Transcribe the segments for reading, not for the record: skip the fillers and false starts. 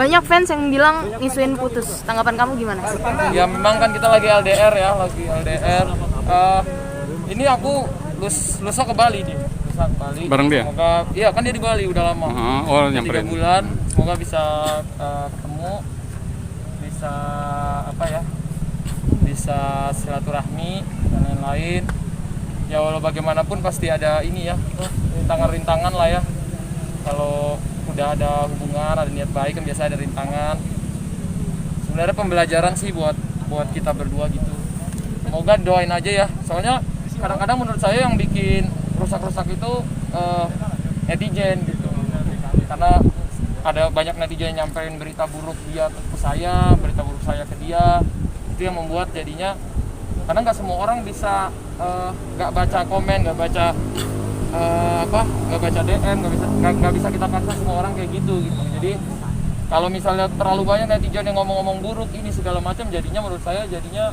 Banyak fans yang bilang ngisuin putus. Tanggapan kamu gimana? Ya memang kan kita lagi LDR ya, lagi LDR. Ini aku lusa ke Bali nih. Lusa ke Bali. Bareng dia? Semoga, iya kan dia di Bali udah lama. Oh, 3 nyamperin. bulan. Semoga bisa ketemu, bisa apa ya? Bisa silaturahmi dan lain-lain. Ya walau bagaimanapun pasti ada ini ya, rintangan-rintangan lah ya. Kalau udah ada hubungan, ada niat baik kan biasa ada rintangan. Sebenarnya pembelajaran sih buat kita berdua gitu. Semoga doain aja ya. Soalnya kadang-kadang menurut saya yang bikin rusak-rusak itu netizen gitu. Karena ada banyak netizen yang nyampein berita buruk dia ke saya, berita buruk saya ke dia. Itu yang membuat jadinya karena nggak semua orang bisa nggak baca komen, nggak baca nggak baca DM, nggak bisa kita paksa semua orang kayak gitu. Jadi kalau misalnya terlalu banyak netizen yang ngomong-ngomong buruk ini segala macam, jadinya menurut saya jadinya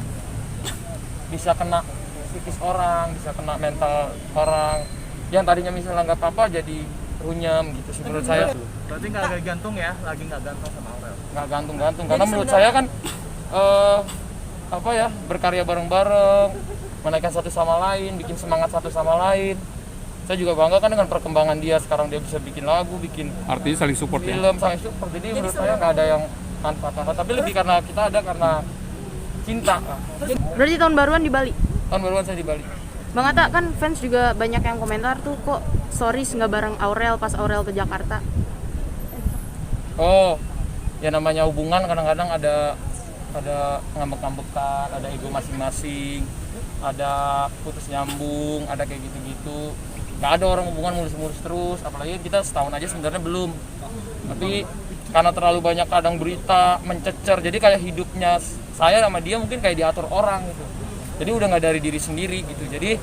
bisa kena psikis orang, bisa kena mental orang yang tadinya misalnya nggak apa-apa jadi runyam gitu sih menurut saya. Berarti nggak gantung ya, lagi nggak gantung sama Aurel? Nggak gantung karena menurut saya kan berkarya bareng-bareng, menaikkan satu sama lain, bikin semangat satu sama lain. Saya juga bangga kan dengan perkembangan dia, sekarang dia bisa bikin lagu, bikin Artinya saling support ya? film, saling support. Jadi menurut saya nggak ada yang tanpa, tapi lebih karena kita ada karena cinta. Berarti tahun baruan di Bali? Tahun baruan saya di Bali. Bang Atta, kan fans juga banyak yang komentar tuh kok stories nggak bareng Aurel pas Aurel ke Jakarta. Oh, ya namanya hubungan kadang-kadang ada ngambek-ngambekan, ada ego masing-masing, ada putus nyambung, ada kayak gitu-gitu. Nggak ada orang hubungan mulus-mulus terus, apalagi kita setahun aja sebenarnya belum. Tapi karena terlalu banyak kadang berita mencecer, jadi kayak hidupnya saya sama dia mungkin kayak diatur orang gitu. Jadi udah nggak dari diri sendiri gitu. Jadi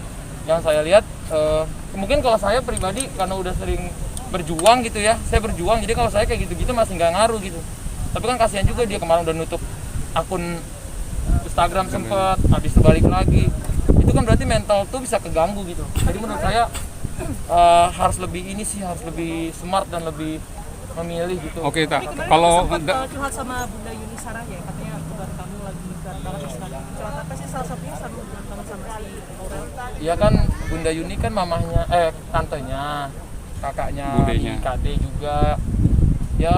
yang saya lihat mungkin kalau saya pribadi karena udah sering berjuang gitu ya, saya berjuang, jadi kalau saya kayak gitu-gitu masih nggak ngaruh gitu. Tapi kan kasihan juga dia kemarin udah nutup akun Instagram sempet, habis itu balik lagi. Itu kan berarti mental tuh bisa keganggu gitu. Jadi menurut saya harus lebih smart dan lebih memilih gitu. Oke, kalau curhat sama Bunda Yuni Sarah ya, katanya kabar kamu lagi banget sekali. Curhat apa sih, salah satunya sama banget sama si Aurel? Iya kan Bunda Yuni kan mamahnya, tantenya, kakaknya Budenya. di KD juga. Ya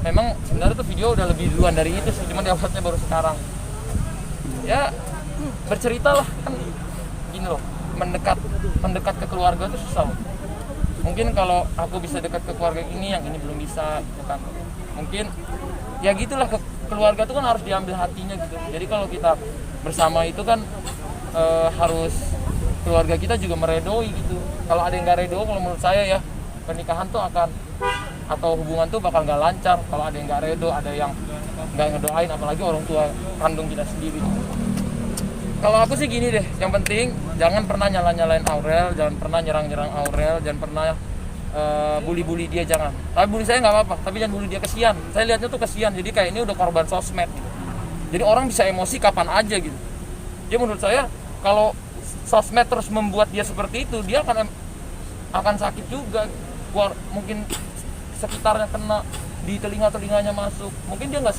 memang sebenarnya tuh video udah lebih duluan dari itu sih, cuma dapatnya baru sekarang. Ya bercerita lah kan gini loh, mendekat ke keluarga tuh susah loh. Mungkin kalau aku bisa dekat ke keluarga ini, yang ini belum bisa gitu kan. Mungkin ya gitulah, keluarga tuh kan harus diambil hatinya gitu. Jadi kalau kita bersama itu kan harus keluarga kita juga meredoi gitu. Kalau ada yang nggak redo, kalau menurut saya ya pernikahan tuh atau hubungan tuh bakal nggak lancar. Kalau ada yang nggak redo, ada yang nggak ngedoain, apalagi orang tua kandung kita sendiri. Kalau aku sih gini deh, yang penting jangan pernah nyalain Aurel, jangan pernah nyerang Aurel, jangan pernah bully dia, jangan. Tapi bully saya nggak apa-apa, tapi jangan bully dia, kesian. Saya lihatnya tuh kesian, jadi kayak ini udah korban sosmed gitu. Jadi orang bisa emosi kapan aja gitu. Jadi menurut saya kalau sosmed terus membuat dia seperti itu, dia akan sakit juga. Mungkin sekitarnya kena, di telinganya masuk. Mungkin dia nggak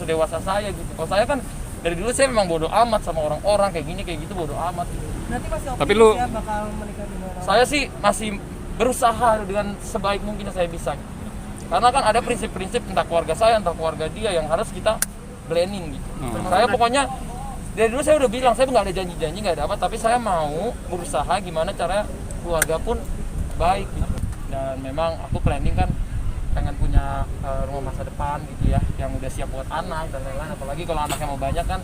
sedewasa saya gitu. Kalau saya kan dari dulu saya memang bodoh amat sama orang-orang kayak gini kayak gitu, bodoh amat gitu. Nanti masih Tapi lu ya bakal menikah dengan Aurel? Saya sih masih berusaha dengan sebaik mungkin yang saya bisa gitu. Karena kan ada prinsip-prinsip entah keluarga saya entah keluarga dia yang harus kita blending gitu. Saya pokoknya dari dulu saya udah bilang, saya nggak ada janji-janji, nggak ada apa, tapi saya mau berusaha gimana caranya keluarga pun baik gitu. Dan memang aku planning kan pengen punya rumah masa depan gitu ya, yang udah siap buat anak dan lain-lain. Apalagi kalau anaknya mau banyak kan,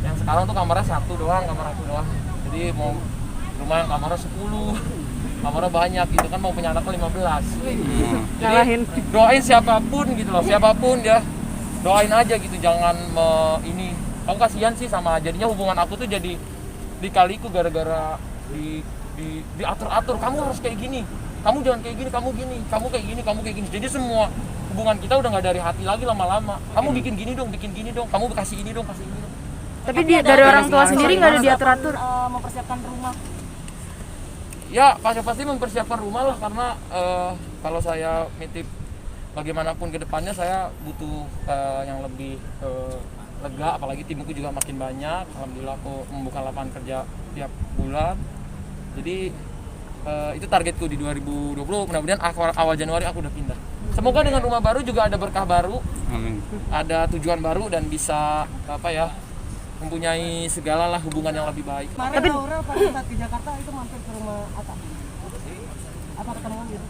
yang sekarang tuh kamarnya satu doang, kamar aku doang. Jadi mau rumah yang kamarnya 10, kamarnya banyak gitu kan, mau punya anaknya 15. Jadi doain siapapun gitu loh, siapapun ya, doain aja gitu, jangan ini. Aku kasihan sih sama jadinya hubungan aku tuh jadi dikaliku gara-gara diatur-atur, kamu harus kayak gini, kamu jangan kayak gini, kamu gini, kamu kayak gini, kamu kayak gini. Jadi semua hubungan kita udah nggak dari hati lagi lama-lama. Kamu bikin gini dong, kamu kasih ini dong, kasih ini dong. Tapi dari orang tua sendiri nggak ada diatur-atur. Mempersiapkan rumah. Ya pasti mempersiapkan rumah lah, karena kalau saya nitip bagaimanapun ke depannya saya butuh yang lebih lega, apalagi timku juga makin banyak. Alhamdulillah aku membuka lapangan kerja tiap bulan. Jadi itu targetku di 2020. Mudah-mudahan awal Januari aku udah pindah. Semoga dengan rumah baru juga ada berkah baru, Amin. ada tujuan baru dan bisa mempunyai segala lah hubungan yang lebih baik. Kemarin Aurel pada saat ke Jakarta itu mampir ke rumah Atta. Apa ketemuan gitu?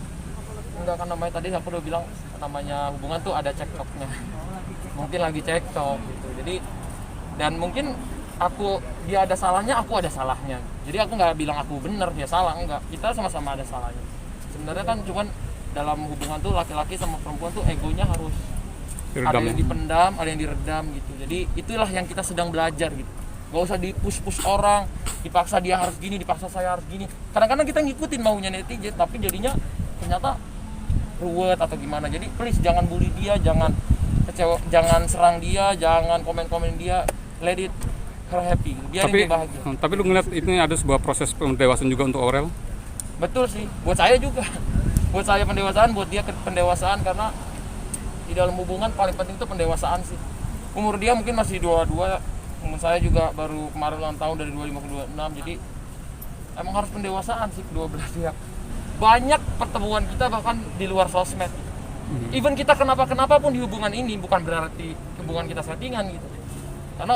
Enggak, kan namanya tadi aku udah bilang namanya hubungan tuh ada cekcoknya. Mungkin lagi cekcok gitu. Jadi dan mungkin dia ada salahnya, aku ada salahnya. Jadi aku nggak bilang aku bener, dia salah, enggak. Kita sama-sama ada salahnya. Sebenarnya kan cuman dalam hubungan tuh laki-laki sama perempuan tuh egonya harus ada yang dipendam, ada yang diredam gitu. Jadi itulah yang kita sedang belajar gitu. Gak usah di-push orang, dipaksa dia harus gini, dipaksa saya harus gini. Kadang-kadang kita ngikutin maunya netizen, tapi jadinya ternyata ruwet atau gimana. Jadi please jangan bully dia, jangan kecewa, jangan serang dia, jangan komen-komen dia. Let it her happy, biarin dia bahagia. Tapi lu ngeliat ini ada sebuah proses pendewasaan juga untuk Aurel? Betul sih, buat saya juga. Buat saya pendewasaan, buat dia pendewasaan, karena di dalam hubungan paling penting itu pendewasaan sih. Umur dia mungkin masih 22, umur saya juga baru kemarin ulang tahun dari 25 ke 26, jadi emang harus pendewasaan sih kedua belah pihak. Banyak pertemuan kita bahkan di luar sosmed. Even kita kenapa pun di hubungan ini bukan berarti hubungan kita settingan gitu. Karena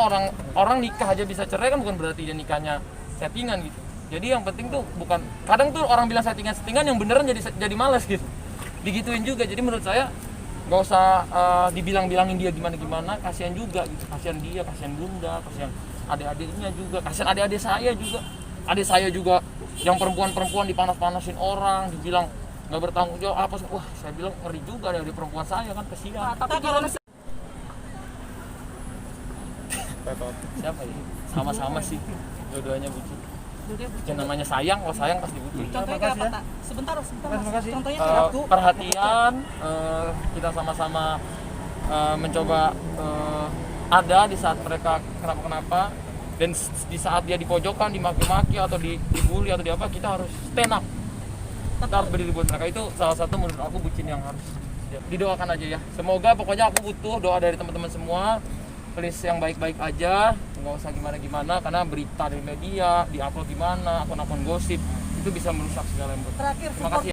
orang nikah aja bisa cerai kan bukan berarti dia nikahnya settingan gitu. Jadi yang penting tuh bukan, kadang tuh orang bilang settingan yang beneran jadi malas gitu. Digituin juga. Jadi menurut saya nggak usah dibilang-bilangin dia gimana, kasihan juga gitu. Kasihan dia, kasihan bunda, kasihan adik-adiknya juga, kasihan adik-adik saya juga. Adik saya juga yang perempuan dipanas-panasin orang, dibilang nggak bertanggung jawab apa. Wah, saya bilang ngeri juga dari perempuan saya kan, kasihan. Tapi kalau Siapa ya? Sama-sama sih, dua-duanya bucin. Yang namanya sayang, kalau sayang pasti bucin. contohnya kayak apa, Tak? Sebentar Mas. Contohnya kayak apa? Perhatian, kita sama-sama mencoba ada di saat mereka kenapa-kenapa, dan di saat dia dipojokkan, dimaki-maki atau dibully atau di apa, kita harus stand up. Kita harus berdiri buat mereka. Itu salah satu menurut aku bucin yang harus didoakan aja ya. Semoga, pokoknya aku butuh doa dari teman-teman semua. Please yang baik-baik aja, nggak usah gimana-gimana, karena berita dari media, di-upload gimana, akun-akun gosip, itu bisa merusak segala yang. Terakhir, Terima kasih.